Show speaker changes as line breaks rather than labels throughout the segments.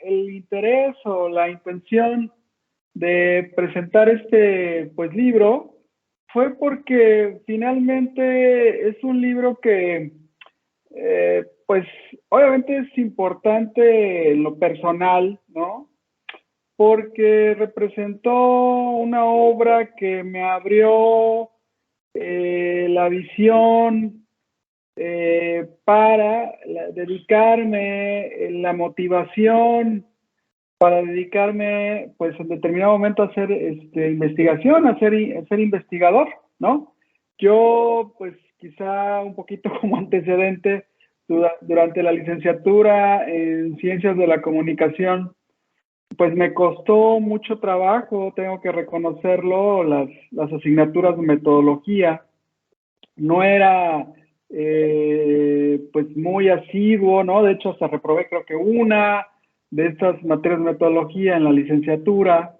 el interés o la intención de presentar este pues libro fue porque finalmente es un libro que pues obviamente es importante en lo personal, ¿no? Porque representó una obra que me abrió la visión para dedicarme, la motivación para dedicarme, pues en determinado momento a hacer investigación, a ser investigador, ¿no? Yo, pues quizá un poquito como antecedente, durante la licenciatura en Ciencias de la Comunicación, pues me costó mucho trabajo, tengo que reconocerlo, las asignaturas de metodología. No era pues muy asiduo, ¿no? De hecho, hasta reprobé creo que una de estas materias de metodología en la licenciatura,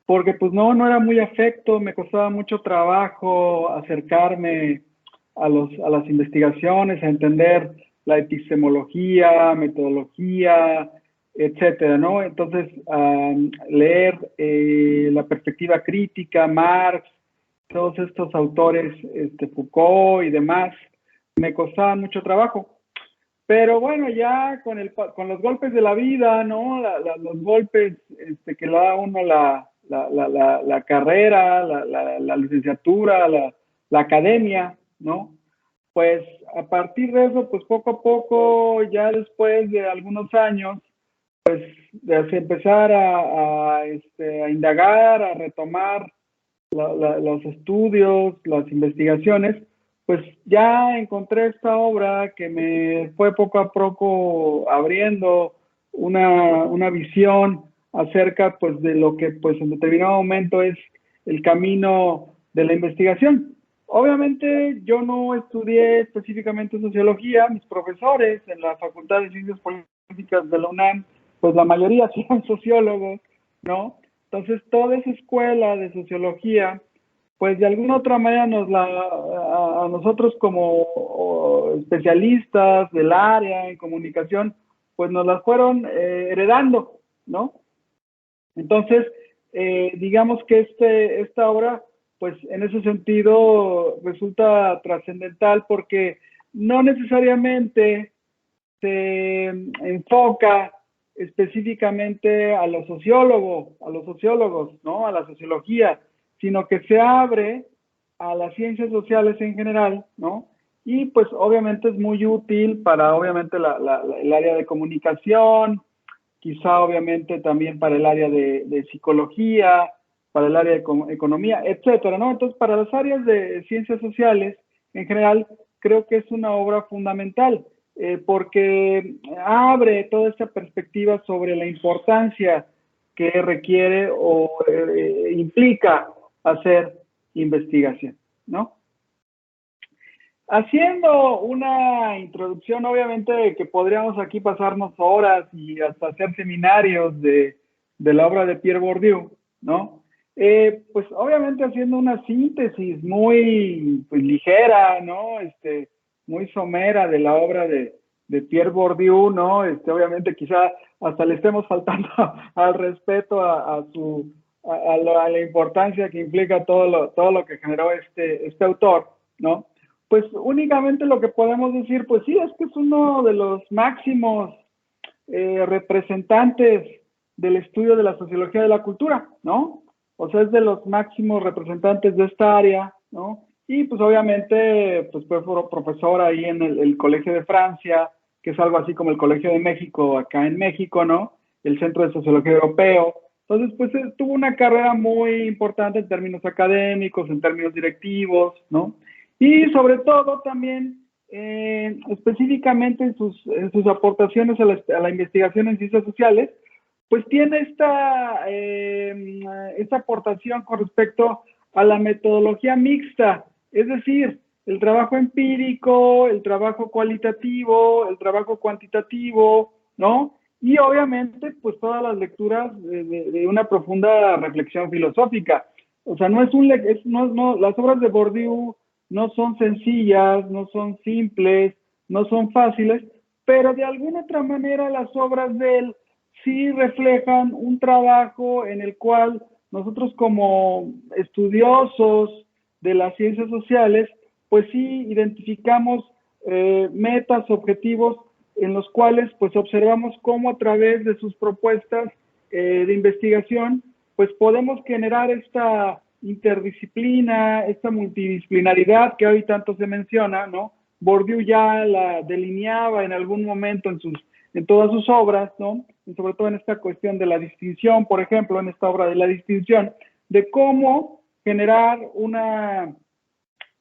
porque pues no era muy afecto, me costaba mucho trabajo acercarme a las investigaciones, a entender la epistemología, metodología, etcétera, ¿no? Entonces, leer la perspectiva crítica, Marx, todos estos autores, Foucault y demás, me costaban mucho trabajo. Pero bueno, ya con los golpes de la vida, ¿no? Los golpes que le da a uno la carrera, la licenciatura, la academia, ¿no? Pues a partir de eso, pues poco a poco, ya después de algunos años, pues de empezar a indagar, a retomar los estudios, las investigaciones, pues ya encontré esta obra que me fue poco a poco abriendo una visión acerca pues de lo que pues en determinado momento es el camino de la investigación. Obviamente yo no estudié específicamente sociología, mis profesores en la Facultad de Ciencias Políticas de la UNAM, pues la mayoría son sociólogos, ¿no? Entonces, toda esa escuela de sociología, pues de alguna otra manera a nosotros como especialistas del área en comunicación, pues nos las fueron heredando, ¿no? Entonces, digamos que esta obra, pues en ese sentido resulta trascendental porque no necesariamente se enfoca específicamente a los sociólogos, ¿no? A la sociología, sino que se abre a las ciencias sociales en general, ¿no? Y pues obviamente es muy útil para obviamente el área de comunicación, quizá obviamente también para el área de psicología, para el área de economía, etcétera, ¿no? Entonces, para las áreas de ciencias sociales, en general, creo que es una obra fundamental, porque abre toda esta perspectiva sobre la importancia que requiere o implica hacer investigación, ¿no? Haciendo una introducción, obviamente que podríamos aquí pasarnos horas y hasta hacer seminarios de la obra de Pierre Bourdieu, ¿no? Pues obviamente haciendo una síntesis muy pues, ligera, ¿no? Muy somera de la obra de Pierre Bourdieu, ¿no? Obviamente quizá hasta le estemos faltando al respeto a la importancia que implica todo lo que generó este autor, ¿no? Pues únicamente lo que podemos decir, pues sí, es que es uno de los máximos representantes del estudio de la sociología de la cultura, ¿no? O sea, es de los máximos representantes de esta área, ¿no? Y pues obviamente, pues fue profesor ahí en el Colegio de Francia, que es algo así como el Colegio de México acá en México, ¿no? El Centro de Sociología Europeo. Entonces, pues tuvo una carrera muy importante en términos académicos, en términos directivos, ¿no? Y sobre todo también, específicamente en sus aportaciones a la investigación en ciencias sociales, pues tiene esta aportación con respecto a la metodología mixta, es decir, el trabajo empírico, el trabajo cualitativo, el trabajo cuantitativo, ¿no? Y obviamente, pues todas las lecturas de una profunda reflexión filosófica. O sea, las obras de Bourdieu no son sencillas, no son simples, no son fáciles, pero de alguna otra manera las obras de él sí reflejan un trabajo en el cual nosotros como estudiosos de las ciencias sociales, pues sí identificamos metas, objetivos en los cuales pues observamos cómo a través de sus propuestas de investigación pues podemos generar esta interdisciplina, esta multidisciplinaridad que hoy tanto se menciona, ¿no? Bourdieu ya la delineaba en algún momento en todas sus obras, ¿no? Y sobre todo en esta cuestión de la distinción, por ejemplo, en esta obra de la distinción, de cómo generar una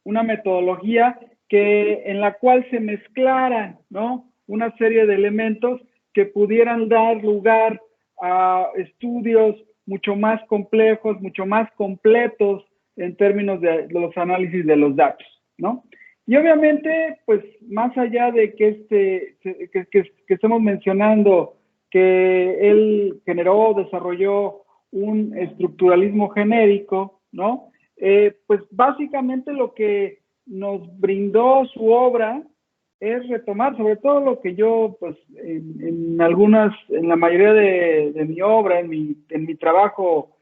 metodología en la cual se mezclaran, ¿no? Una serie de elementos que pudieran dar lugar a estudios mucho más complejos, mucho más completos en términos de los análisis de los datos, ¿no? Y obviamente, pues más allá de que estemos mencionando que él generó, desarrolló un estructuralismo genérico, ¿no? Pues básicamente lo que nos brindó su obra es retomar, sobre todo lo que yo, pues, en la mayoría de mi obra, en mi trabajo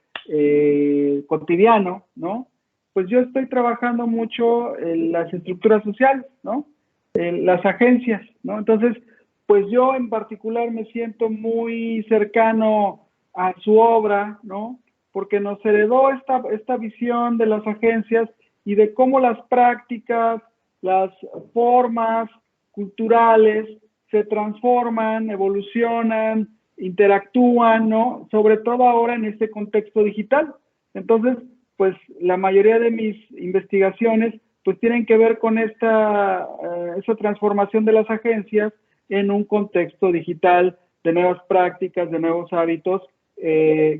cotidiano, ¿no? Pues yo estoy trabajando mucho en las estructuras sociales, ¿no? En las agencias, ¿no? Entonces, pues yo en particular me siento muy cercano a su obra, ¿no? Porque nos heredó esta visión de las agencias y de cómo las prácticas, las formas culturales se transforman, evolucionan, interactúan, ¿no? Sobre todo ahora en este contexto digital. Entonces, pues la mayoría de mis investigaciones pues tienen que ver con esa transformación de las agencias en un contexto digital de nuevas prácticas, de nuevos hábitos,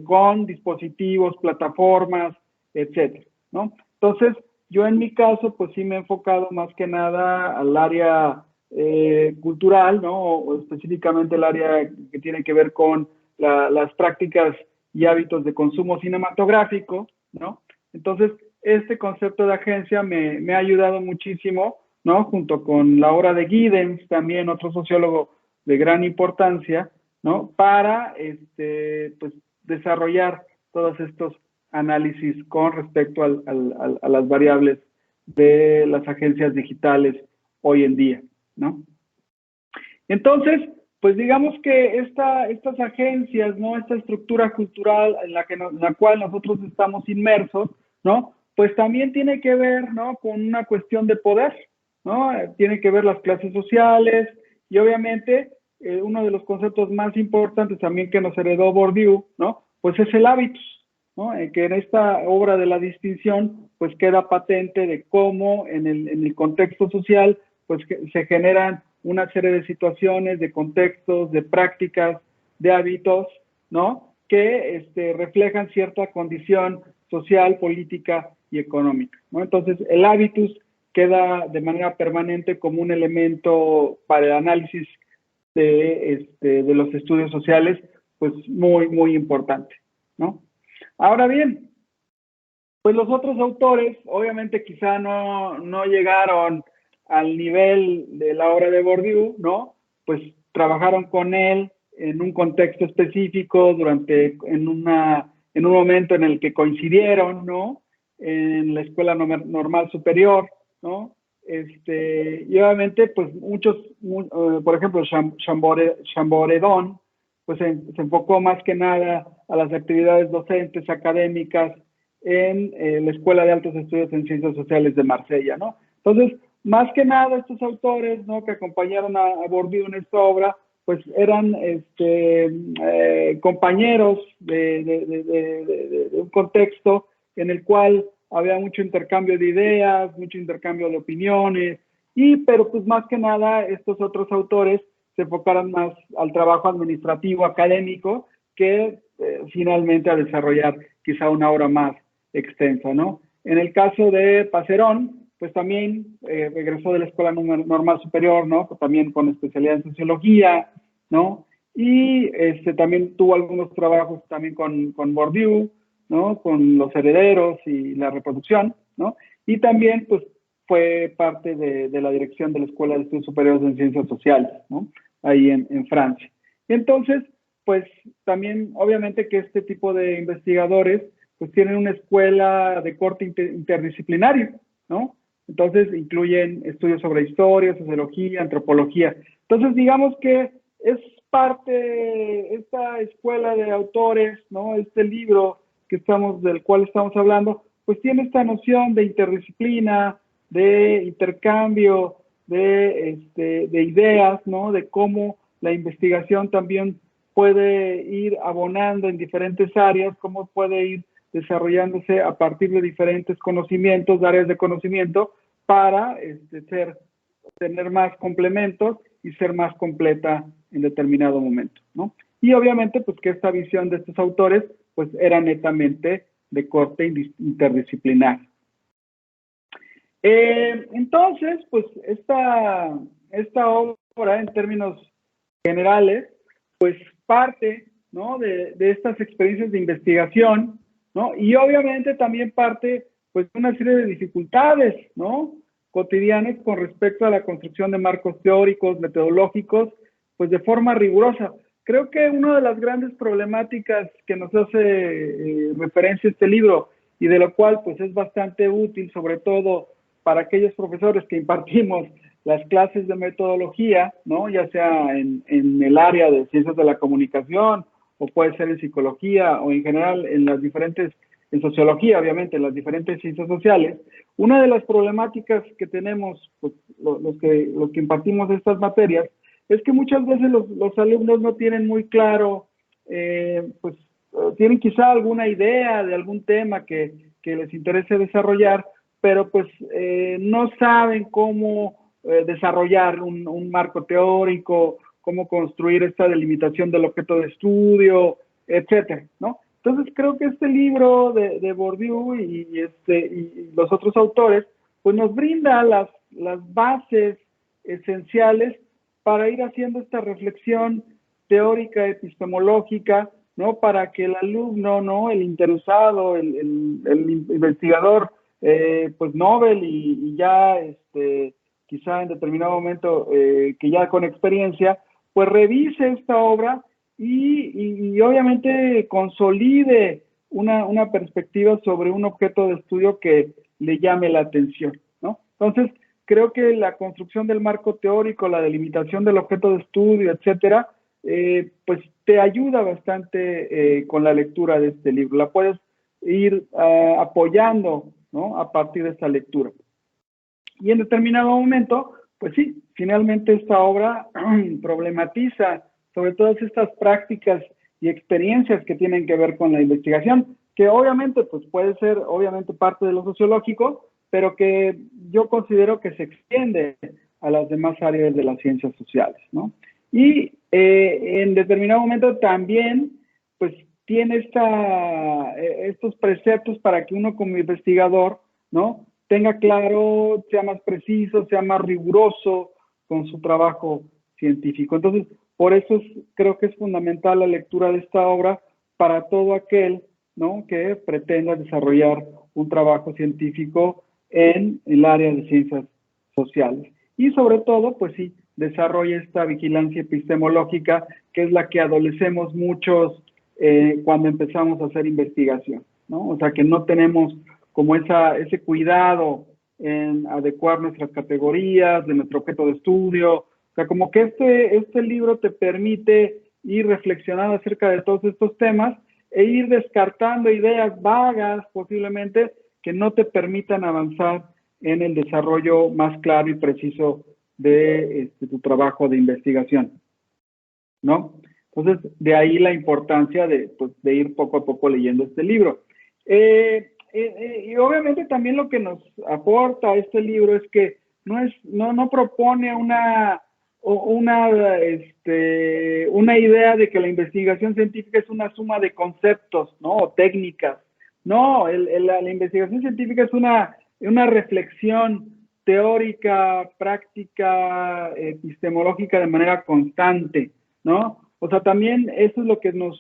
con dispositivos, plataformas, etcétera, ¿no? Entonces, yo en mi caso, pues sí me he enfocado más que nada al área cultural, ¿no? O específicamente el área que tiene que ver con las prácticas y hábitos de consumo cinematográfico, ¿no? Entonces, este concepto de agencia me ha ayudado muchísimo, ¿no? Junto con la obra de Giddens, también otro sociólogo de gran importancia, ¿no? Para, pues, desarrollar todos estos análisis con respecto a las variables de las agencias digitales hoy en día, ¿no? Entonces, pues digamos que estas agencias, ¿no? Esta estructura cultural en la cual nosotros estamos inmersos, ¿no? Pues también tiene que ver, ¿no? Con una cuestión de poder, ¿no? Tiene que ver las clases sociales y obviamente uno de los conceptos más importantes también que nos heredó Bourdieu, ¿no? Pues es el hábitus, ¿no? Que en esta obra de la distinción, pues queda patente de cómo en el contexto social, pues se generan una serie de situaciones, de contextos, de prácticas, de hábitos, ¿no? Que reflejan cierta condición social, política y económica, ¿no? Entonces, el hábitus queda de manera permanente como un elemento para el análisis de los estudios sociales, pues muy, muy importante, ¿no? Ahora bien, pues los otros autores, obviamente quizá no llegaron al nivel de la obra de Bourdieu, ¿no? Pues trabajaron con él en un contexto específico en un momento en el que coincidieron, ¿no? En la Escuela Normal Superior, ¿no? Y obviamente, pues por ejemplo, Chamboredon, pues se enfocó más que nada a las actividades docentes, académicas, en la Escuela de Altos Estudios en Ciencias Sociales de Marsella, ¿no? Entonces, más que nada, estos autores, ¿no? Que acompañaron a Bourdieu en esta obra, pues eran compañeros de un contexto en el cual había mucho intercambio de ideas, mucho intercambio de opiniones, pero pues más que nada estos otros autores se enfocaron más al trabajo administrativo, académico, que finalmente a desarrollar quizá una obra más extensa, ¿no? En el caso de Passerón, pues también egresó de la Escuela Normal Superior, ¿no? También con especialidad en sociología, ¿no? Y también tuvo algunos trabajos también con Bourdieu, ¿no? Con los herederos y la reproducción, ¿no? Y también, pues, fue parte de la dirección de la Escuela de Estudios Superiores en Ciencias Sociales, ¿no? Ahí en Francia. Entonces, pues también obviamente que este tipo de investigadores pues tienen una escuela de corte interdisciplinario, ¿no? Entonces incluyen estudios sobre historia, sociología, antropología. Entonces digamos que es parte, esta escuela de autores, ¿no? Este libro del cual estamos hablando, pues tiene esta noción de interdisciplina, de intercambio, de ideas, ¿no? De cómo la investigación también puede ir abonando en diferentes áreas, cómo puede ir desarrollándose a partir de diferentes conocimientos, áreas de conocimiento, para tener más complementos y ser más completa en determinado momento, ¿no? Y obviamente, pues que esta visión de estos autores, pues era netamente de corte interdisciplinar. Entonces, pues esta obra, en términos generales, pues parte, ¿no? de estas experiencias de investigación, ¿no? Y obviamente también parte, pues, de una serie de dificultades, ¿no? Cotidianas con respecto a la construcción de marcos teóricos, metodológicos, pues de forma rigurosa. Creo que una de las grandes problemáticas que nos hace referencia este libro y de lo cual pues es bastante útil, sobre todo para aquellos profesores que impartimos las clases de metodología, ¿no? Ya sea en el área de ciencias de la comunicación, o puede ser en psicología, o en general en sociología, obviamente, en las diferentes ciencias sociales. Una de las problemáticas que tenemos, pues, los que impartimos estas materias, es que muchas veces los alumnos no tienen muy claro, tienen quizá alguna idea de algún tema que les interese desarrollar, pero pues no saben cómo desarrollar un marco teórico, cómo construir esta delimitación del objeto de estudio, etcétera, ¿no? Entonces creo que este libro de Bourdieu y los otros autores, pues nos brinda las bases esenciales para ir haciendo esta reflexión teórica, epistemológica, ¿no? Para que el alumno, ¿no? El interesado, el investigador, pues Nobel y ya, quizá en determinado momento, que ya con experiencia, pues revise esta obra y obviamente consolide una perspectiva sobre un objeto de estudio que le llame la atención, ¿no? Entonces, creo que la construcción del marco teórico, la delimitación del objeto de estudio, etcétera, pues te ayuda bastante con la lectura de este libro. La puedes ir apoyando, ¿no? A partir de esta lectura. Y en determinado momento, pues sí, finalmente esta obra problematiza sobre todas estas prácticas y experiencias que tienen que ver con la investigación, que obviamente pues puede ser obviamente parte de lo sociológico, pero que yo considero que se extiende a las demás áreas de las ciencias sociales, ¿no? Y en determinado momento también pues tiene estos preceptos para que uno como investigador, ¿no? Tenga claro, sea más preciso, sea más riguroso con su trabajo científico. Entonces, por eso creo que es fundamental la lectura de esta obra para todo aquel, ¿no? Que pretenda desarrollar un trabajo científico en el área de ciencias sociales. Y sobre todo, pues sí, desarrolla esta vigilancia epistemológica, que es la que adolecemos muchos cuando empezamos a hacer investigación, ¿no? O sea, que no tenemos como ese cuidado en adecuar nuestras categorías, de nuestro objeto de estudio. O sea, como que este libro te permite ir reflexionando acerca de todos estos temas e ir descartando ideas vagas, posiblemente, que no te permitan avanzar en el desarrollo más claro y preciso de tu trabajo de investigación, ¿no? Entonces, de ahí la importancia de ir poco a poco leyendo este libro. Y obviamente también lo que nos aporta este libro es que no propone una idea de que la investigación científica es una suma de conceptos, ¿no? O técnicas. No, la investigación científica es una reflexión teórica, práctica, epistemológica de manera constante, ¿no? O sea, también eso es lo que nos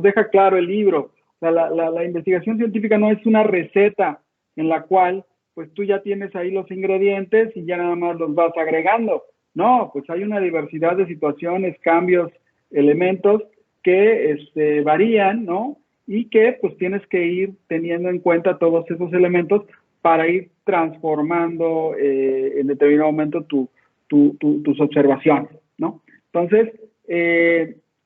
deja claro el libro. O sea, la investigación científica no es una receta en la cual pues tú ya tienes ahí los ingredientes y ya nada más los vas agregando, No, pues hay una diversidad de situaciones, cambios, elementos que varían, ¿no? Y que pues tienes que ir teniendo en cuenta todos esos elementos para ir transformando en determinado momento tus observaciones, ¿no? Entonces,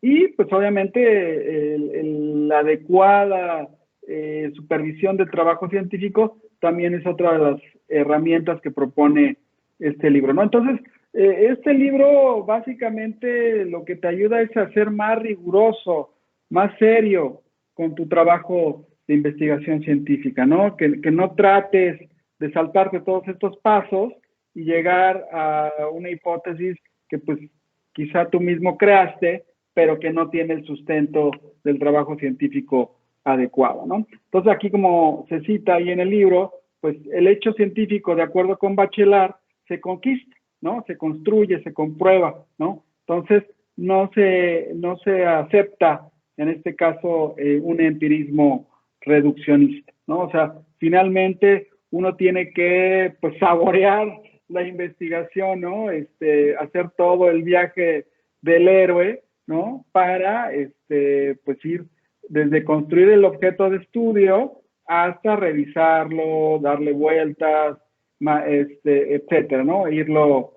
y pues obviamente la adecuada supervisión del trabajo científico también es otra de las herramientas que propone este libro, ¿no? Entonces, este libro básicamente lo que te ayuda es a ser más riguroso, más serio con tu trabajo de investigación científica, ¿no? Que no trates de saltarte todos estos pasos y llegar a una hipótesis que pues quizá tú mismo creaste, pero que no tiene el sustento del trabajo científico adecuado, ¿no? Entonces aquí como se cita ahí en el libro, pues el hecho científico de acuerdo con Bachelard se conquista, ¿no? Se construye, se comprueba, ¿no? Entonces no se acepta en este caso un empirismo reduccionista, ¿no? O sea, finalmente uno tiene que pues saborear la investigación, ¿no? Hacer todo el viaje del héroe, ¿no? Para pues ir desde construir el objeto de estudio hasta revisarlo, darle vueltas, etcétera, ¿no? Irlo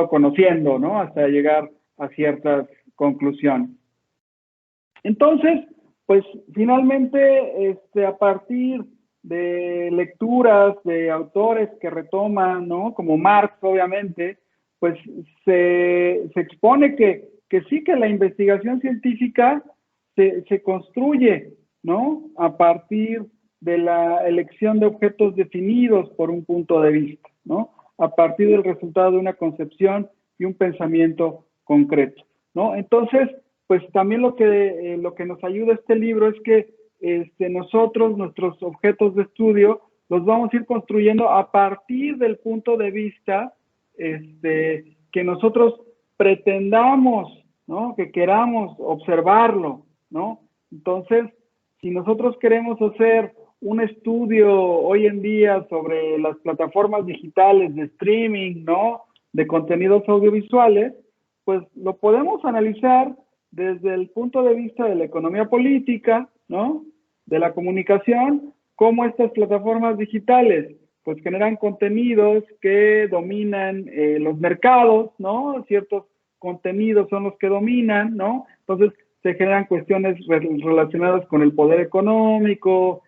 conociendo, ¿no? Hasta llegar a ciertas conclusiones. Entonces, pues finalmente, a partir de lecturas de autores que retoman, ¿no? Como Marx, obviamente, pues se expone que sí que la investigación científica se construye, ¿no? A partir de la elección de objetos definidos por un punto de vista, ¿no? A partir del resultado de una concepción y un pensamiento concreto, ¿no? Entonces, pues también lo que nos ayuda este libro es que nosotros, nuestros objetos de estudio, los vamos a ir construyendo a partir del punto de vista que nosotros pretendamos, ¿no? Que queramos observarlo, ¿no? Entonces, si nosotros queremos hacer un estudio hoy en día sobre las plataformas digitales de streaming, ¿no? De contenidos audiovisuales, pues lo podemos analizar desde el punto de vista de la economía política, ¿no? De la comunicación, cómo estas plataformas digitales pues generan contenidos que dominan los mercados, ¿no? Ciertos contenidos son los que dominan, ¿no? Entonces se generan cuestiones relacionadas con el poder económico,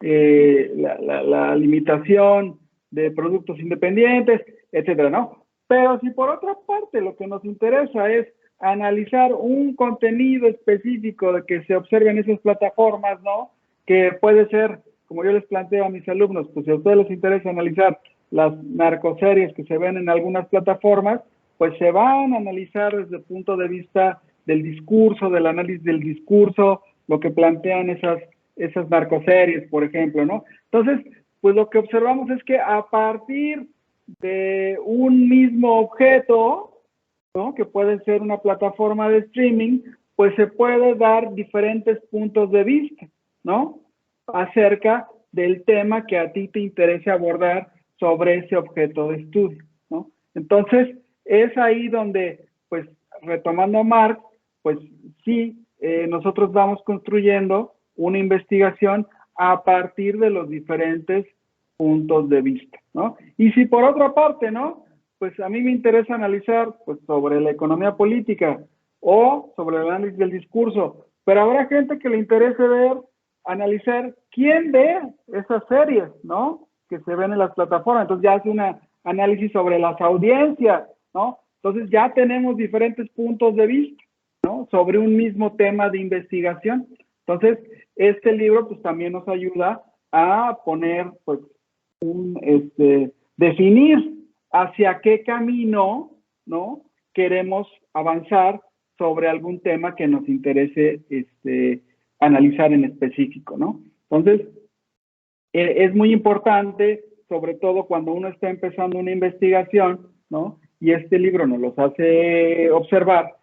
la limitación de productos independientes, etcétera, ¿no? Pero si por otra parte lo que nos interesa es analizar un contenido específico de que se observe en esas plataformas, ¿no? Que puede ser, como yo les planteo a mis alumnos, pues si a ustedes les interesa analizar las narcoseries que se ven en algunas plataformas, pues se van a analizar desde el punto de vista del discurso, del análisis del discurso, lo que plantean esas narcoseries, por ejemplo, ¿no? Entonces, pues lo que observamos es que a partir de un mismo objeto, ¿no? Que puede ser una plataforma de streaming, pues se puede dar diferentes puntos de vista, ¿no? Acerca del tema que a ti te interese abordar sobre ese objeto de estudio, ¿no? Entonces, es ahí donde, pues, retomando a Marx, pues sí, nosotros vamos construyendo una investigación a partir de los diferentes puntos de vista, ¿no? Y si por otra parte, ¿no? Pues a mí me interesa analizar pues, sobre la economía política o sobre el análisis del discurso, pero habrá gente que le interese analizar quién ve esas series, ¿no? Que se ven en las plataformas, entonces ya hace un análisis sobre las audiencias, ¿no? Entonces ya tenemos diferentes puntos de vista, ¿no? Sobre un mismo tema de investigación. Entonces, este libro pues también nos ayuda a poner, pues, definir hacia qué camino, ¿no? Queremos avanzar sobre algún tema que nos interese analizar en específico, ¿no? Entonces, es muy importante, sobre todo cuando uno está empezando una investigación, ¿no? Y este libro nos los hace observar,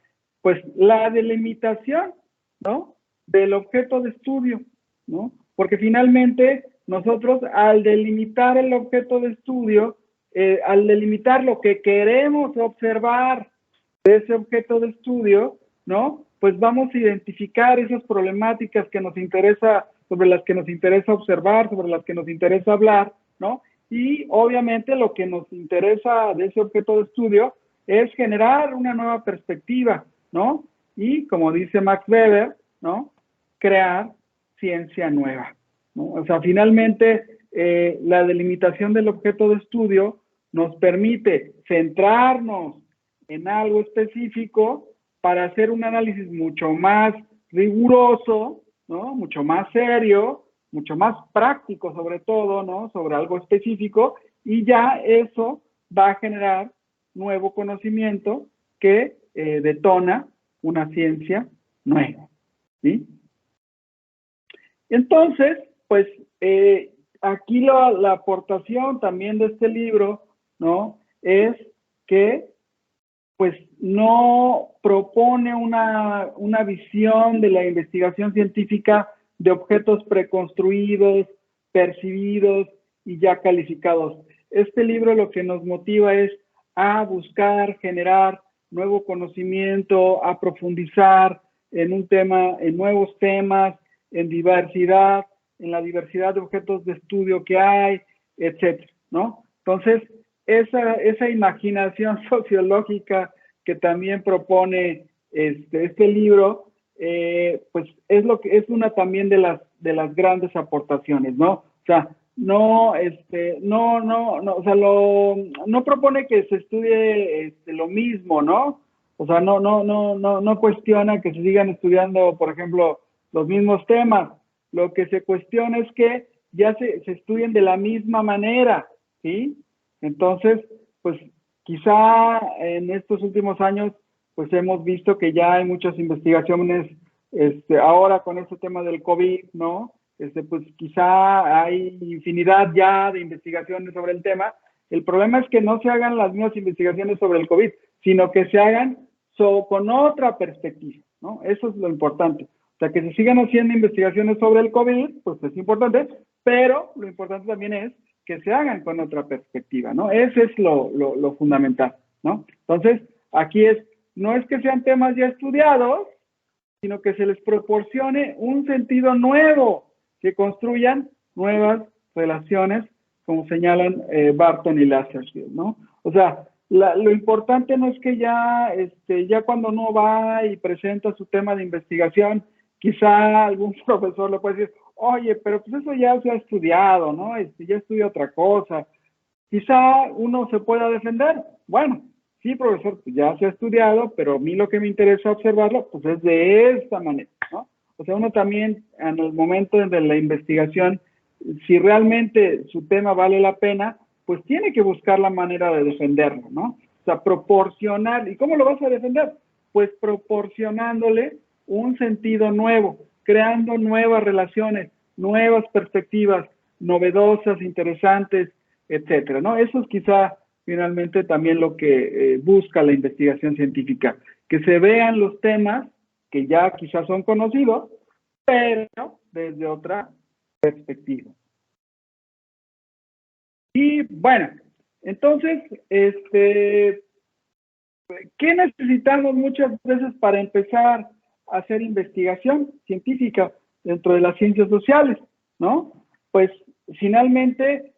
pues la delimitación, ¿no? Del objeto de estudio, ¿no? Porque finalmente nosotros al delimitar el objeto de estudio, al delimitar lo que queremos observar de ese objeto de estudio, ¿no? Pues vamos a identificar esas problemáticas que nos interesa, sobre las que nos interesa observar, sobre las que nos interesa hablar, ¿no? Y obviamente lo que nos interesa de ese objeto de estudio es generar una nueva perspectiva, ¿no? Y como dice Max Weber, ¿no? Crear ciencia nueva, ¿no? O sea, finalmente la delimitación del objeto de estudio nos permite centrarnos en algo específico para hacer un análisis mucho más riguroso, ¿no? Mucho más serio, mucho más práctico sobre todo, ¿no? Sobre algo específico, y ya eso va a generar nuevo conocimiento que detona una ciencia nueva, ¿sí? Entonces, pues aquí la aportación también de este libro, ¿no? Es que pues no propone una visión de la investigación científica de objetos preconstruidos, percibidos y ya calificados. Este libro lo que nos motiva es a buscar, generar nuevo conocimiento, a profundizar en un tema, en nuevos temas, en diversidad, en la diversidad de objetos de estudio que hay, etcétera, ¿no? Entonces, esa imaginación sociológica que también propone este libro, pues es una también de las grandes aportaciones, ¿no? O sea, no propone que se estudie lo mismo, ¿no? O sea, no cuestiona que se sigan estudiando, por ejemplo, los mismos temas. Lo que se cuestiona es que ya se estudien de la misma manera, ¿sí? Entonces, pues quizá en estos últimos años, pues hemos visto que ya hay muchas investigaciones, ahora con este tema del COVID, ¿no? Pues quizá hay infinidad ya de investigaciones sobre el tema. El problema es que no se hagan las mismas investigaciones sobre el COVID, sino que se hagan con otra perspectiva, ¿no? Eso es lo importante. O sea, que se sigan haciendo investigaciones sobre el COVID, pues es importante, pero lo importante también es que se hagan con otra perspectiva, ¿no? Ese es lo fundamental, ¿no? Entonces, aquí no es que sean temas ya estudiados, sino que se les proporcione un sentido nuevo, que construyan nuevas relaciones, como señalan Barton y Lasserfield, ¿no? O sea, lo importante no es que ya cuando uno va y presenta su tema de investigación, quizá algún profesor le puede decir, oye, pero pues eso ya se ha estudiado, ¿no? Ya estudia otra cosa. Quizá uno se pueda defender. Bueno, sí, profesor, pues ya se ha estudiado, pero a mí lo que me interesa observarlo, pues es de esta manera, ¿no? O sea, uno también, en el momento de la investigación, si realmente su tema vale la pena, pues tiene que buscar la manera de defenderlo, ¿no? O sea, proporcionar. ¿Y cómo lo vas a defender? Pues proporcionándole un sentido nuevo, creando nuevas relaciones, nuevas perspectivas, novedosas, interesantes, etcétera, ¿no? Eso es quizá finalmente también lo que busca la investigación científica, que se vean los temas que ya quizás son conocidos, pero desde otra perspectiva. Y bueno, entonces, ¿qué necesitamos muchas veces para empezar a hacer investigación científica dentro de las ciencias sociales, ¿no? Pues finalmente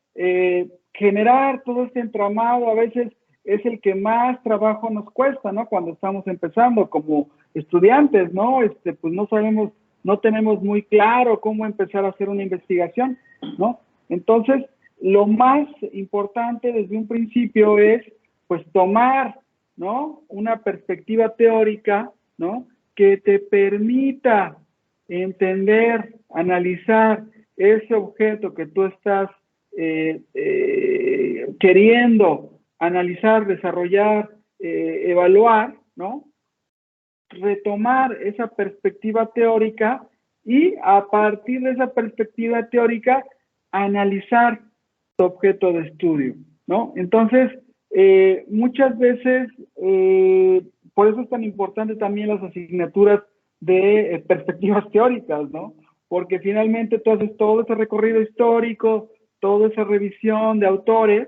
generar todo este entramado a veces es el que más trabajo nos cuesta, ¿no? Cuando estamos empezando como estudiantes, ¿no? Pues no sabemos, no tenemos muy claro cómo empezar a hacer una investigación, ¿no? Entonces, lo más importante desde un principio es, pues, tomar, ¿no? Una perspectiva teórica, ¿no? Que te permita entender, analizar ese objeto que tú estás queriendo analizar, desarrollar, evaluar, ¿no? Retomar esa perspectiva teórica y a partir de esa perspectiva teórica analizar tu objeto de estudio, ¿no? Entonces, muchas veces, por eso es tan importante también las asignaturas de perspectivas teóricas, ¿no? Porque finalmente tú haces todo ese recorrido histórico, toda esa revisión de autores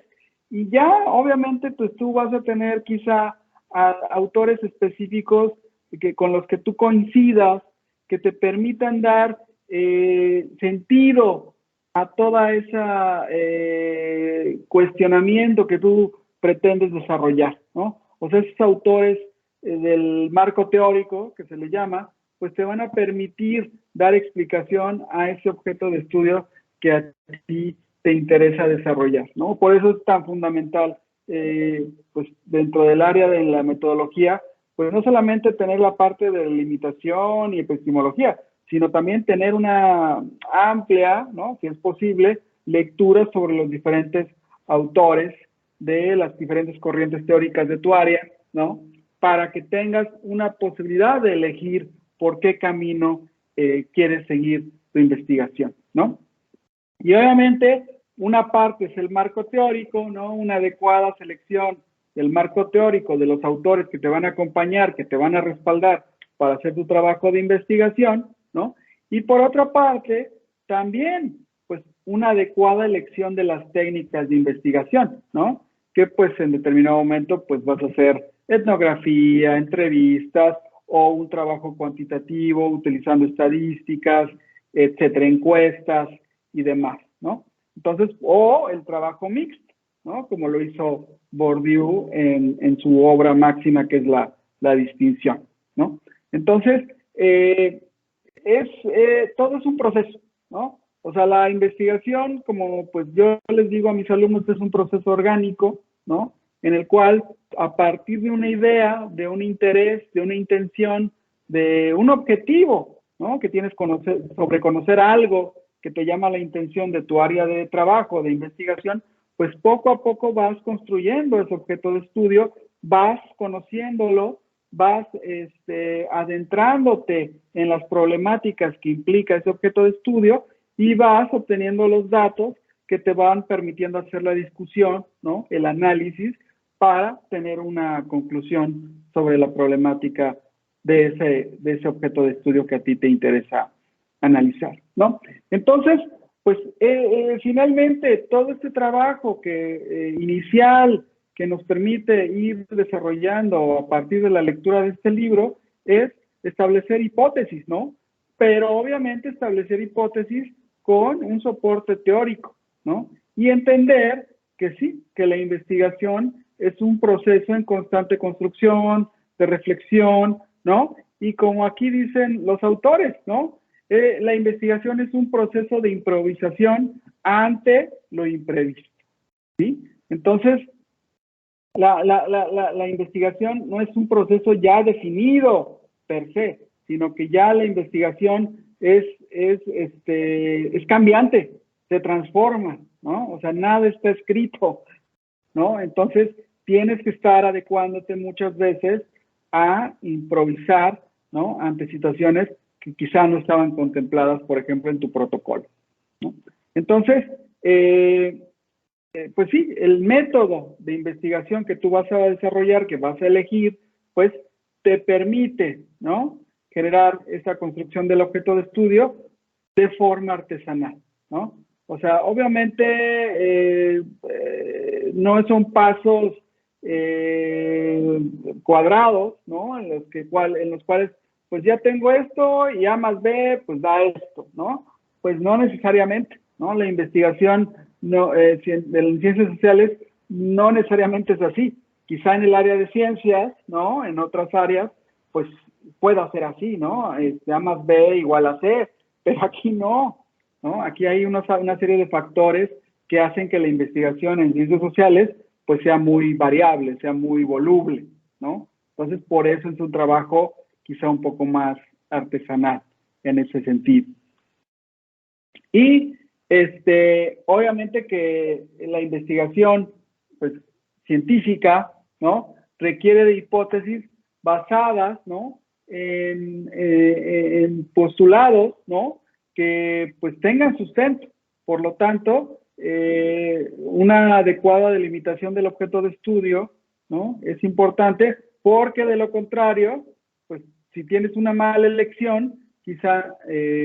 Y ya, obviamente, pues tú vas a tener quizá a autores específicos con los que tú coincidas, que te permitan dar sentido a toda esa cuestionamiento que tú pretendes desarrollar, ¿no? O sea, esos autores del marco teórico, que se le llama, pues te van a permitir dar explicación a ese objeto de estudio que a ti te interesa desarrollar, ¿no? Por eso es tan fundamental, pues dentro del área de la metodología, pues no solamente tener la parte de limitación y epistemología, sino también tener una amplia, ¿no?, si es posible, lectura sobre los diferentes autores de las diferentes corrientes teóricas de tu área, ¿no?, para que tengas una posibilidad de elegir por qué camino quieres seguir tu investigación, ¿no? Y obviamente una parte es el marco teórico, ¿no? Una adecuada selección del marco teórico de los autores que te van a acompañar, que te van a respaldar para hacer tu trabajo de investigación, ¿no? Y por otra parte, también, pues, una adecuada elección de las técnicas de investigación, ¿no? Que, pues, en determinado momento, pues, vas a hacer etnografía, entrevistas o un trabajo cuantitativo utilizando estadísticas, etcétera, encuestas y demás, ¿no? Entonces, o el trabajo mixto, ¿no? Como lo hizo Bourdieu en su obra máxima, que es la distinción, ¿no? Entonces, todo es un proceso, ¿no? O sea, la investigación, como pues yo les digo a mis alumnos, es un proceso orgánico, ¿no? En el cual, a partir de una idea, de un interés, de una intención, de un objetivo, ¿no?, que tienes sobre conocer algo que te llama la intención de tu área de trabajo, de investigación, pues poco a poco vas construyendo ese objeto de estudio, vas conociéndolo, vas adentrándote en las problemáticas que implica ese objeto de estudio y vas obteniendo los datos que te van permitiendo hacer la discusión, ¿no?, el análisis, para tener una conclusión sobre la problemática de ese objeto de estudio que a ti te interesa analizar, ¿no? Entonces, pues finalmente todo este trabajo inicial que nos permite ir desarrollando a partir de la lectura de este libro es establecer hipótesis, ¿no? Pero obviamente establecer hipótesis con un soporte teórico, ¿no? Y entender que sí, que la investigación es un proceso en constante construcción, de reflexión, ¿no? Y como aquí dicen los autores, ¿no? La investigación es un proceso de improvisación ante lo imprevisto, ¿sí? Entonces, la investigación no es un proceso ya definido per se, sino que ya la investigación es cambiante, se transforma, ¿no? O sea, nada está escrito, ¿no? Entonces, tienes que estar adecuándote muchas veces a improvisar, ¿no?, ante situaciones que quizá no estaban contempladas, por ejemplo, en tu protocolo, ¿no? Entonces, pues sí, el método de investigación que tú vas a desarrollar, que vas a elegir, pues te permite, ¿no?, generar esa construcción del objeto de estudio de forma artesanal, ¿no? O sea, obviamente no son pasos cuadrados, ¿no? En los cuales, pues ya tengo esto y A más B, pues da esto, ¿no? Pues no necesariamente, ¿no? La investigación en ciencias sociales no necesariamente es así. Quizá en el área de ciencias, ¿no?, en otras áreas, pues pueda ser así, ¿no? A más B igual a C, pero aquí no, ¿no? Aquí hay una serie de factores que hacen que la investigación en ciencias sociales pues sea muy variable, sea muy voluble, ¿no? Entonces, por eso es un trabajo quizá un poco más artesanal en ese sentido. Y obviamente que la investigación pues científica, ¿no?, requiere de hipótesis basadas, ¿no?, en postulados, ¿no?, que pues tengan sustento. Por lo tanto, una adecuada delimitación del objeto de estudio, ¿no?, es importante, porque de lo contrario, pues si tienes una mala elección, quizá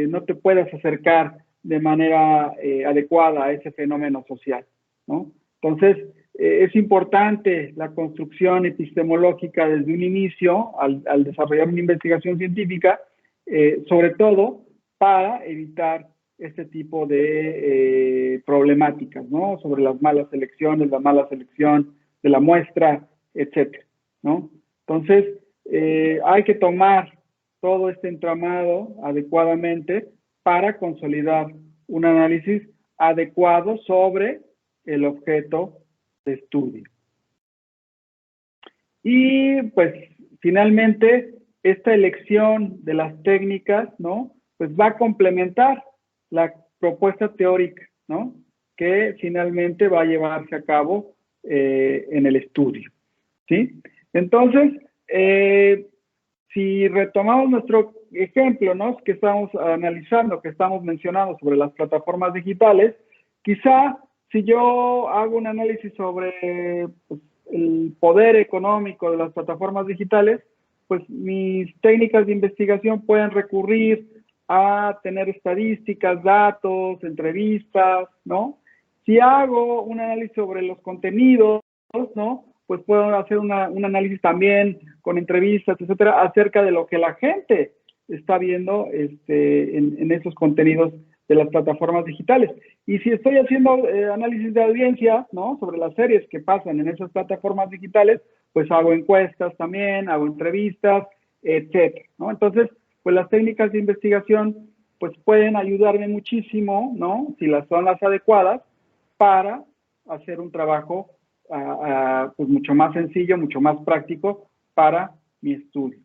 no te puedas acercar de manera adecuada a ese fenómeno social, ¿no? Entonces, es importante la construcción epistemológica desde un inicio al desarrollar una investigación científica, sobre todo para evitar este tipo de problemáticas, ¿no? Sobre las malas elecciones, la mala selección de la muestra, etcétera, ¿no? Entonces, hay que tomar todo este entramado adecuadamente para consolidar un análisis adecuado sobre el objeto de estudio. Y pues finalmente esta elección de las técnicas, ¿no? Pues va a complementar la propuesta teórica, ¿no? Que finalmente va a llevarse a cabo en el estudio, ¿sí? Entonces, si retomamos nuestro ejemplo, ¿no? Que estamos analizando, que estamos mencionando sobre las plataformas digitales, quizá si yo hago un análisis sobre pues, el poder económico de las plataformas digitales, pues mis técnicas de investigación pueden recurrir a tener estadísticas, datos, entrevistas, ¿no? Si hago un análisis sobre los contenidos, ¿no? Pues puedo hacer un análisis también con entrevistas, etcétera, acerca de lo que la gente está viendo en esos contenidos de las plataformas digitales. Y si estoy haciendo análisis de audiencia, ¿no? Sobre las series que pasan en esas plataformas digitales, pues hago encuestas también, hago entrevistas, etcétera, ¿no? Entonces, pues las técnicas de investigación, pues pueden ayudarme muchísimo, ¿no? Si son las adecuadas, para hacer un trabajo pues mucho más sencillo, mucho más práctico para mi estudio.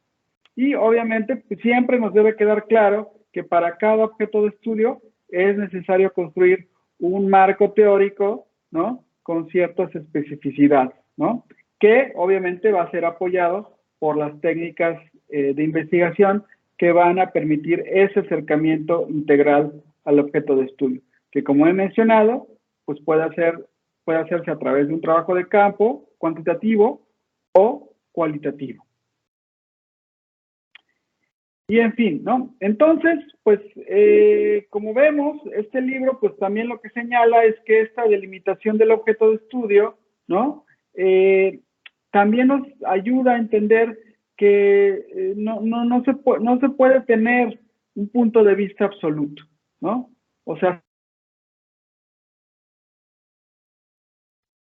Y obviamente pues, siempre nos debe quedar claro que para cada objeto de estudio es necesario construir un marco teórico, ¿no? Con ciertas especificidades, ¿no? Que obviamente va a ser apoyado por las técnicas de investigación que van a permitir ese acercamiento integral al objeto de estudio, que como he mencionado, pues puede hacerse a través de un trabajo de campo cuantitativo o cualitativo. Y en fin, ¿no? Entonces, pues, como vemos, este libro, pues también lo que señala es que esta delimitación del objeto de estudio, ¿no? También nos ayuda a entender que no se puede tener un punto de vista absoluto, ¿no? O sea,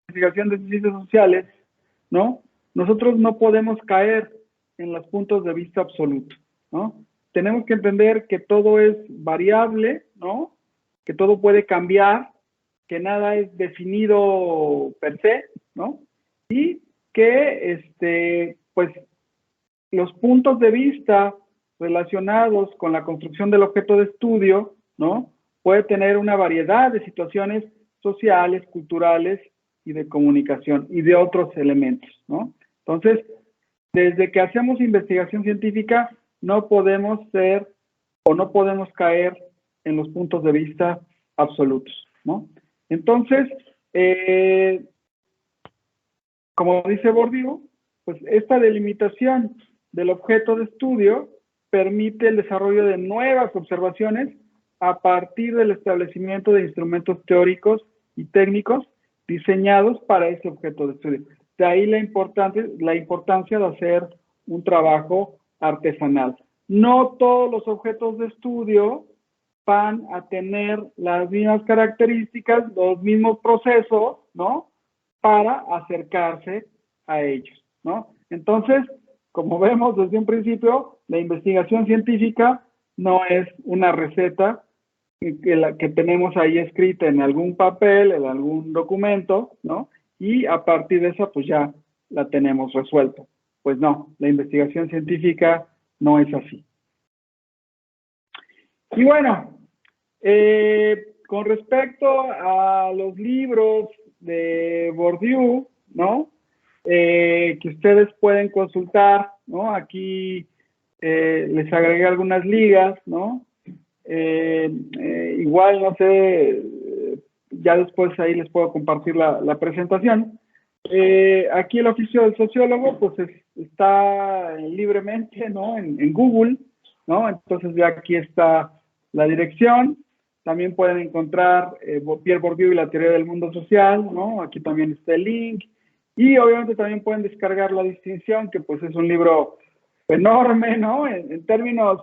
investigación de ciencias sociales, ¿no? Nosotros no podemos caer en los puntos de vista absolutos, ¿no? Tenemos que entender que todo es variable, ¿no? Que todo puede cambiar, que nada es definido per se, ¿no? Y que, pues, los puntos de vista relacionados con la construcción del objeto de estudio, ¿no? Puede tener una variedad de situaciones sociales, culturales y de comunicación y de otros elementos, ¿no? Entonces, desde que hacemos investigación científica, no podemos ser o no podemos caer en los puntos de vista absolutos, ¿no? Entonces, como dice Bourdieu, pues esta delimitación del objeto de estudio permite el desarrollo de nuevas observaciones a partir del establecimiento de instrumentos teóricos y técnicos diseñados para ese objeto de estudio. De ahí la importancia de hacer un trabajo artesanal. No todos los objetos de estudio van a tener las mismas características, los mismos procesos, ¿no? Para acercarse a ellos, ¿no? Entonces, como vemos desde un principio, la investigación científica no es una receta que tenemos ahí escrita en algún papel, en algún documento, ¿no? Y a partir de esa, pues ya la tenemos resuelta. Pues no, la investigación científica no es así. Y bueno, con respecto a los libros de Bourdieu, ¿no? Que ustedes pueden consultar, ¿no? Aquí les agregué algunas ligas, ¿no? Igual, no sé, ya después ahí les puedo compartir la presentación. Aquí el oficio del sociólogo, pues está libremente, ¿no? En Google, ¿no? Entonces ya aquí está la dirección. también pueden encontrar Pierre Bourdieu y la teoría del mundo social, ¿no? Aquí también está el link. Y obviamente también pueden descargar La Distinción, que pues es un libro enorme, ¿no? En términos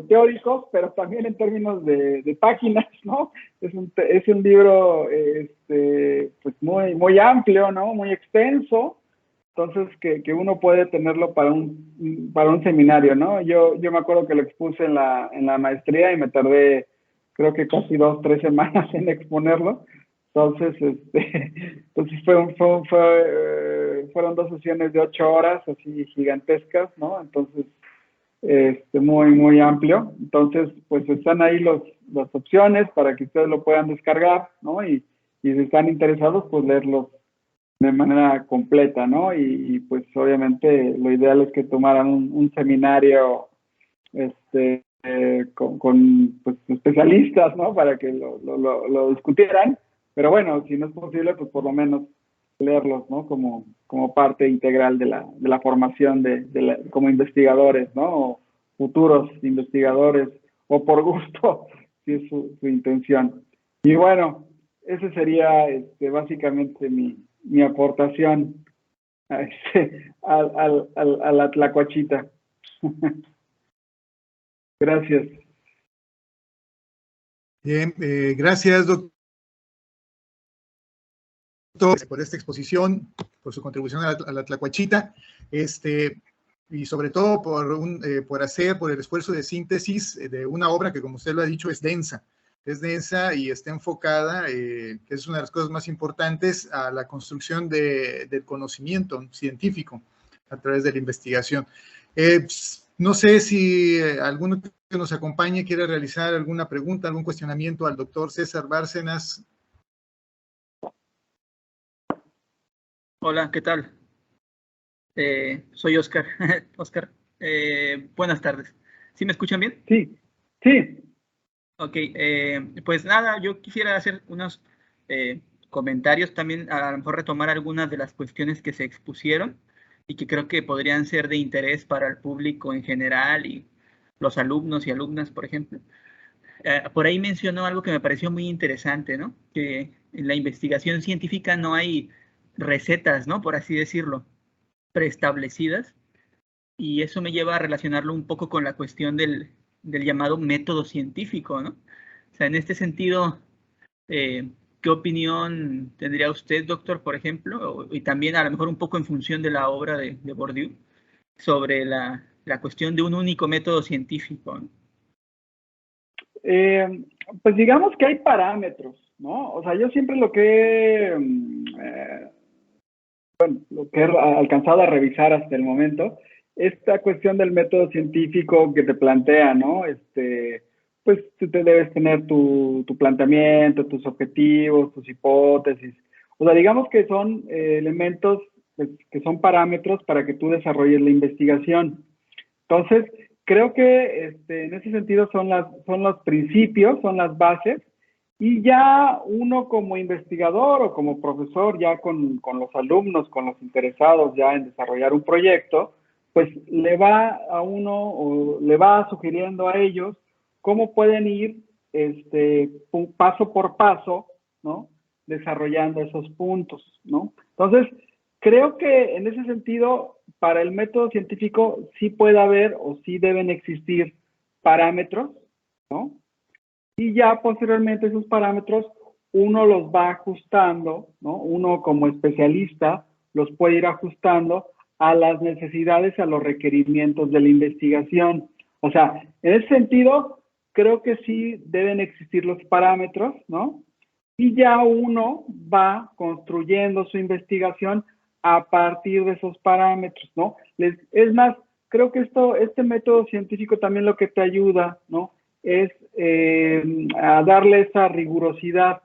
teóricos, pero también en términos de páginas, ¿no? Es un libro pues muy amplio, ¿no? Muy extenso. Entonces, que uno puede tenerlo para un seminario, ¿no? Yo me acuerdo que lo expuse en la maestría y me tardé, creo que casi 2, 3 semanas en exponerlo. Entonces, entonces fueron 2 sesiones de 8 horas, así gigantescas, ¿no? Entonces, muy amplio. Entonces, pues están ahí las opciones para que ustedes lo puedan descargar, ¿no? Y si están interesados, pues leerlos de manera completa, ¿no? Pues obviamente lo ideal es que tomaran un seminario con pues, especialistas, ¿no? Para que lo discutieran, pero bueno, si no es posible, pues por lo menos leerlos, ¿no? Como parte integral de la formación como investigadores, ¿no? O futuros investigadores, o por gusto, si es su intención. Y bueno, ese sería básicamente mi aportación a la tlacuachita. Gracias.
Bien, gracias, doctor, por esta exposición, por su contribución a la tlacuachita, y sobre todo por el esfuerzo de síntesis de una obra que, como usted lo ha dicho, es densa y está enfocada, que es una de las cosas más importantes, a la construcción del conocimiento científico a través de la investigación. No sé si alguno que nos acompañe quiere realizar alguna pregunta, algún cuestionamiento al doctor César Bárcenas.
Hola, ¿qué tal? Soy Oscar. Oscar, buenas tardes. ¿Sí me escuchan bien?
Sí, sí.
Ok, pues nada, yo quisiera hacer unos comentarios también, a lo mejor retomar algunas de las cuestiones que se expusieron y que creo que podrían ser de interés para el público en general y los alumnos y alumnas, por ejemplo. Por ahí mencionó algo que me pareció muy interesante, ¿no? Que en la investigación científica no hay recetas, ¿no? Por así decirlo, preestablecidas, y eso me lleva a relacionarlo un poco con la cuestión del llamado método científico, ¿no? O sea, en este sentido, ¿qué opinión tendría usted, doctor, por ejemplo, y también a lo mejor un poco en función de la obra de Bourdieu, sobre la cuestión de un único método científico, ¿no?
Pues digamos que hay parámetros, ¿no? O sea, yo siempre lo que he alcanzado a revisar hasta el momento, esta cuestión del método científico que te plantea, ¿no? Pues tú te debes tener tu planteamiento, tus objetivos, tus hipótesis. O sea, digamos que son elementos pues, que son parámetros para que tú desarrolles la investigación. Entonces, creo que en ese sentido son los principios, son las bases, y ya uno como investigador o como profesor, ya con los alumnos, con los interesados ya en desarrollar un proyecto, pues le va a uno o le va sugiriendo a ellos cómo pueden ir paso por paso, ¿no? Desarrollando esos puntos, ¿no? Entonces, creo que en ese sentido, para el método científico sí puede haber o sí deben existir parámetros, ¿no? Y ya posteriormente esos parámetros uno los va ajustando, ¿no? Uno como especialista los puede ir ajustando a las necesidades, a los requerimientos de la investigación. O sea, en ese sentido, creo que sí deben existir los parámetros, ¿no? Y ya uno va construyendo su investigación a partir de esos parámetros, ¿no? Es más, creo que este método científico también lo que te ayuda, ¿no? Es a darle esa rigurosidad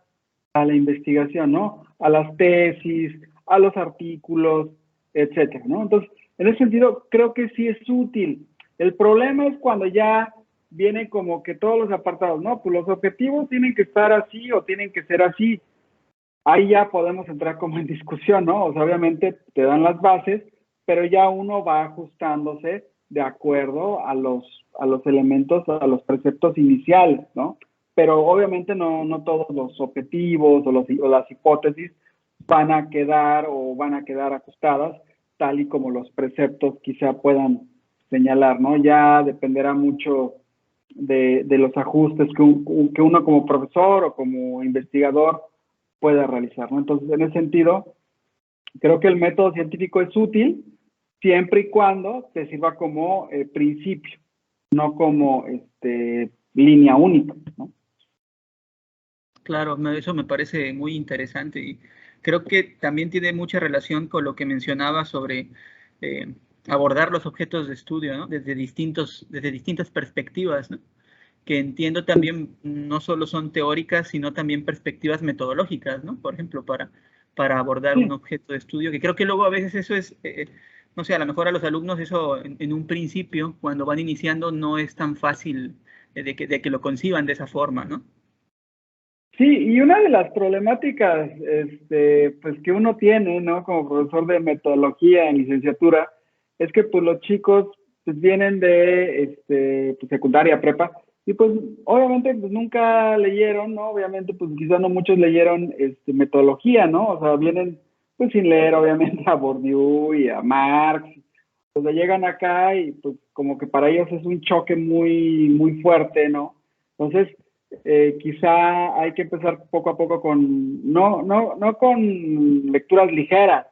a la investigación, ¿no? A las tesis, a los artículos, etcétera, ¿no? Entonces, en ese sentido, creo que sí es útil. El problema es cuando ya vienen como que todos los apartados, ¿no? Pues los objetivos tienen que estar así o tienen que ser así. Ahí ya podemos entrar como en discusión, ¿no? O sea, obviamente te dan las bases, pero ya uno va ajustándose de acuerdo a los elementos, a los preceptos iniciales, ¿no? pero obviamente no todos los objetivos o las hipótesis van a quedar ajustadas tal y como los preceptos quizá puedan señalar, ¿no? Ya dependerá mucho de los ajustes que uno como profesor o como investigador pueda realizar, ¿no? Entonces, en ese sentido, creo que el método científico es útil siempre y cuando te sirva como principio, no como línea única, ¿no?
Claro, eso me parece muy interesante y creo que también tiene mucha relación con lo que mencionaba sobre abordar los objetos de estudio, ¿no? Desde distintas perspectivas, ¿no? Que entiendo también no solo son teóricas, sino también perspectivas metodológicas, ¿no? Por ejemplo, para abordar un
Sí.
objeto de estudio, que creo que luego a veces eso es, no sé, a lo mejor a los alumnos eso en un principio, cuando van iniciando, no es tan fácil de que lo conciban de esa forma, ¿no?
Sí, y una de las problemáticas pues que uno tiene, ¿no? Como profesor de metodología en licenciatura, es que pues los chicos pues vienen de pues, secundaria, prepa, y pues obviamente pues nunca leyeron, ¿no? Obviamente pues quizás no muchos leyeron metodología, ¿no? O sea, vienen pues sin leer obviamente a Bourdieu y a Marx, pues llegan acá y pues como que para ellos es un choque muy fuerte, ¿no? Entonces, quizá hay que empezar poco a poco con, no con lecturas ligeras,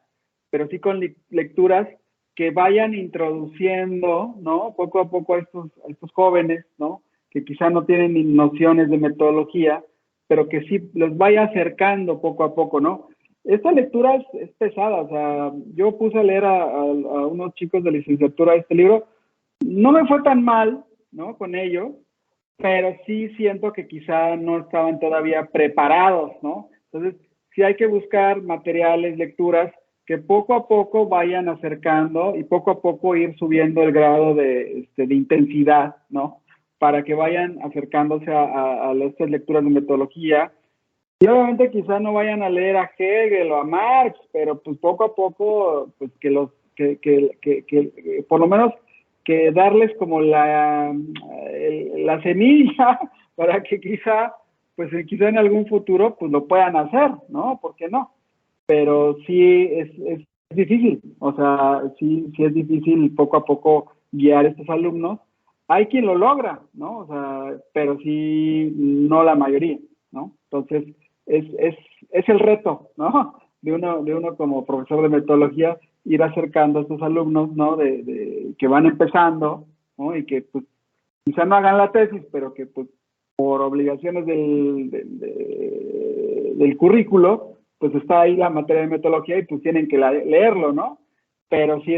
pero sí con lecturas que vayan introduciendo, ¿no? Poco a poco a estos jóvenes, ¿no? Que quizá no tienen ni nociones de metodología, pero que sí los vaya acercando poco a poco, ¿no? Esta lectura es pesada, o sea, yo puse a leer a unos chicos de licenciatura este libro, no me fue tan mal, ¿no? Con ellos, pero sí siento que quizá no estaban todavía preparados, ¿no? Entonces, sí hay que buscar materiales, lecturas que poco a poco vayan acercando y poco a poco ir subiendo el grado de intensidad, ¿no? Para que vayan acercándose a estas lecturas de metodología. Y obviamente quizá no vayan a leer a Hegel o a Marx, pero pues poco a poco, pues que por lo menos que darles como la semilla para que quizá en algún futuro pues lo puedan hacer, ¿no? ¿Por qué no? Pero sí es difícil, o sea, sí es difícil poco a poco guiar a estos alumnos. Hay quien lo logra, ¿no? O sea, pero sí no la mayoría, ¿no? Entonces, es el reto, ¿no? De uno como profesor de metodología, ir acercando a estos alumnos, ¿no? Que van empezando, ¿no? Y que, pues, quizá no hagan la tesis, pero que, pues, por obligaciones del currículo, pues está ahí la materia de metodología y pues tienen que leerlo, ¿no? Pero sí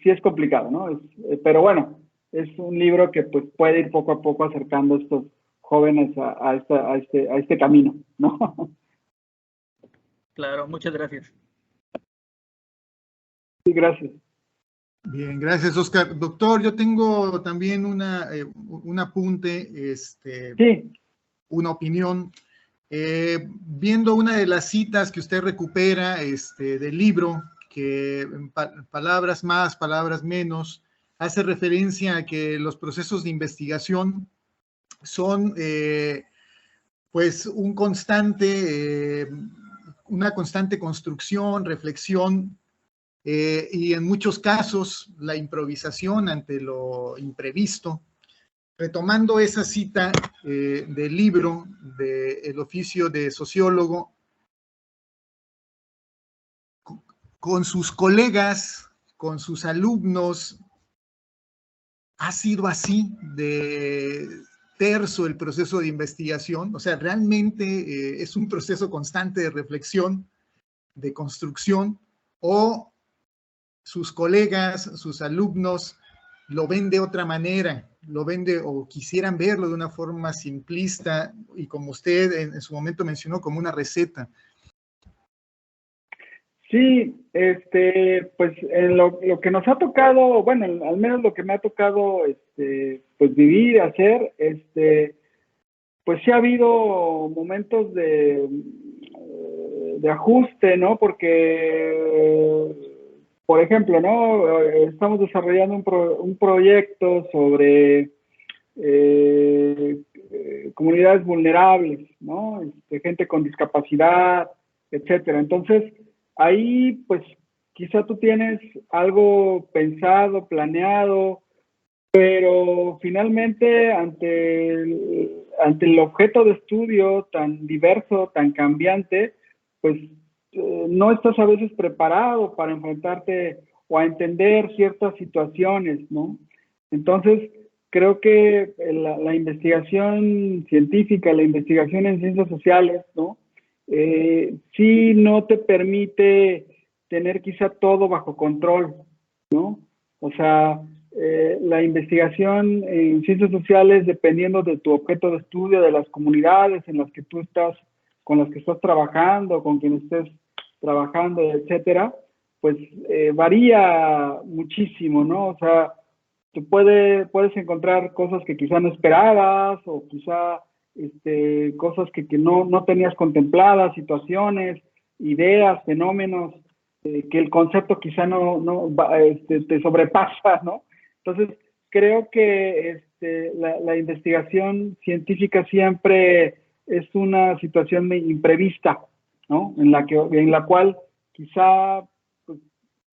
es complicado, ¿no? Pero bueno, es un libro que pues puede ir poco a poco acercando a estos jóvenes a este camino, ¿no?
Claro, muchas gracias.
Sí, gracias.
Bien, gracias, Oscar. Doctor, yo tengo también un apunte,
Sí.
una opinión. Viendo una de las citas que usted recupera del libro, que palabras más, palabras menos, hace referencia a que los procesos de investigación son pues una constante construcción, reflexión, y en muchos casos la improvisación ante lo imprevisto. Retomando esa cita del libro del oficio de sociólogo, con sus colegas, con sus alumnos, ha sido así de terso el proceso de investigación. O sea, realmente es un proceso constante de reflexión, de construcción, o sus colegas, sus alumnos lo ven de otra manera, lo ven o quisieran verlo de una forma simplista y como usted en su momento mencionó, como una receta.
Sí, pues en lo que nos ha tocado, bueno, al menos lo que me ha tocado, pues vivir, hacer, pues sí ha habido momentos de ajuste, ¿no? Porque, por ejemplo, ¿no? Estamos desarrollando un proyecto sobre comunidades vulnerables, ¿no? Gente con discapacidad, etcétera. Entonces, ahí, pues, quizá tú tienes algo pensado, planeado, pero finalmente ante el objeto de estudio tan diverso, tan cambiante, pues no estás a veces preparado para enfrentarte o a entender ciertas situaciones, ¿no? Entonces, creo que la investigación científica, la investigación en ciencias sociales, ¿no? Sí no te permite tener quizá todo bajo control, ¿no? O sea, la investigación en ciencias sociales, dependiendo de tu objeto de estudio, de las comunidades en las que tú estás, con las que estás trabajando, con quien estés trabajando, etcétera, pues varía muchísimo, ¿no? O sea, tú puedes encontrar cosas que quizá no esperabas o quizá cosas que no tenías contempladas, situaciones, ideas, fenómenos, que el concepto quizá no te sobrepasa, ¿no? Entonces, creo que la investigación científica siempre es una situación imprevista, ¿no? En la cual quizá pues,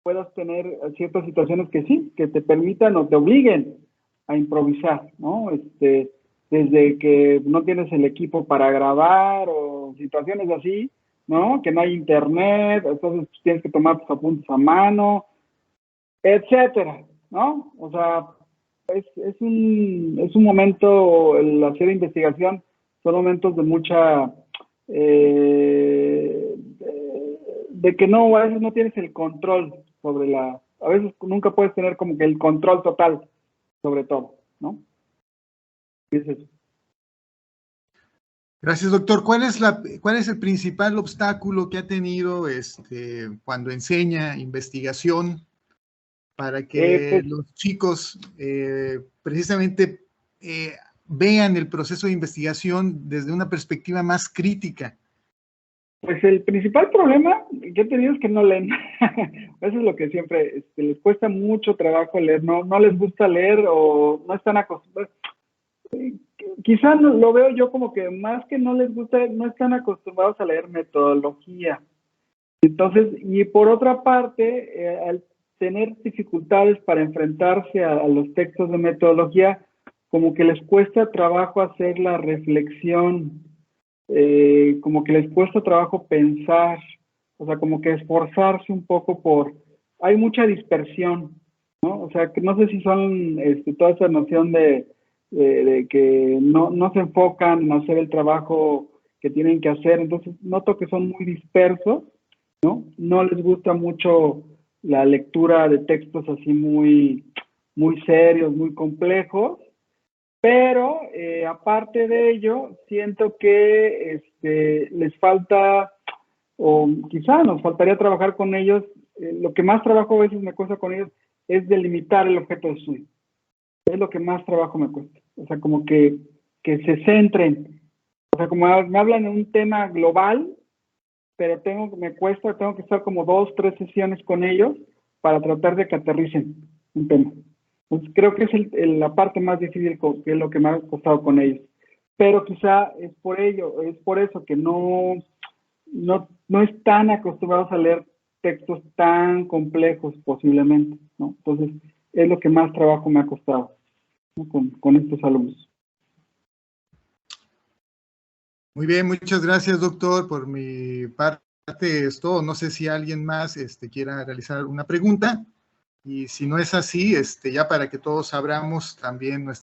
puedas tener ciertas situaciones que sí, que te permitan o te obliguen a improvisar, ¿no? Desde que no tienes el equipo para grabar o situaciones así, ¿no? Que no hay internet, entonces tienes que tomar tus apuntes a mano, etcétera, ¿no? O sea, es un momento, el hacer investigación, son momentos de mucha, de que no, a veces no tienes el control sobre a veces nunca puedes tener como que el control total sobre todo, ¿no? ¿Qué es eso?
Gracias, doctor. ¿Cuál es el principal obstáculo que ha tenido cuando enseña investigación para que
Pues,
los chicos precisamente vean el proceso de investigación desde una perspectiva más crítica?
Pues el principal problema que he tenido es que no leen. Eso es lo que siempre les cuesta mucho trabajo leer, no les gusta leer o no están acostumbrados. Quizá lo veo yo como que más que no les gusta, no están acostumbrados a leer metodología. Entonces, y por otra parte, al tener dificultades para enfrentarse a los textos de metodología, como que les cuesta trabajo hacer la reflexión, como que les cuesta trabajo pensar, o sea, como que esforzarse un poco hay mucha dispersión, ¿no? O sea, que no sé si son toda esa noción de que no se enfocan en hacer el trabajo que tienen que hacer, entonces noto que son muy dispersos, ¿no? No les gusta mucho la lectura de textos así muy serios, muy complejos, pero aparte de ello, siento que les falta, o quizá nos faltaría trabajar con ellos, lo que más trabajo a veces me cuesta con ellos es delimitar el objeto de estudio. Es lo que más trabajo me cuesta. O sea, como que se centren. O sea, como me hablan de un tema global, pero tengo que estar como 2, 3 sesiones con ellos para tratar de que aterricen un tema. Entonces, creo que es la parte más difícil, que es lo que me ha costado con ellos. Pero quizá es por eso que no están acostumbrados a leer textos tan complejos posiblemente, ¿no? Entonces, es lo que más trabajo me ha costado, ¿no? con estos alumnos.
Muy bien, muchas gracias, doctor. Por mi parte es todo. No sé si alguien más quiera realizar alguna pregunta. Y si no es así, ya para que todos abramos también nuestra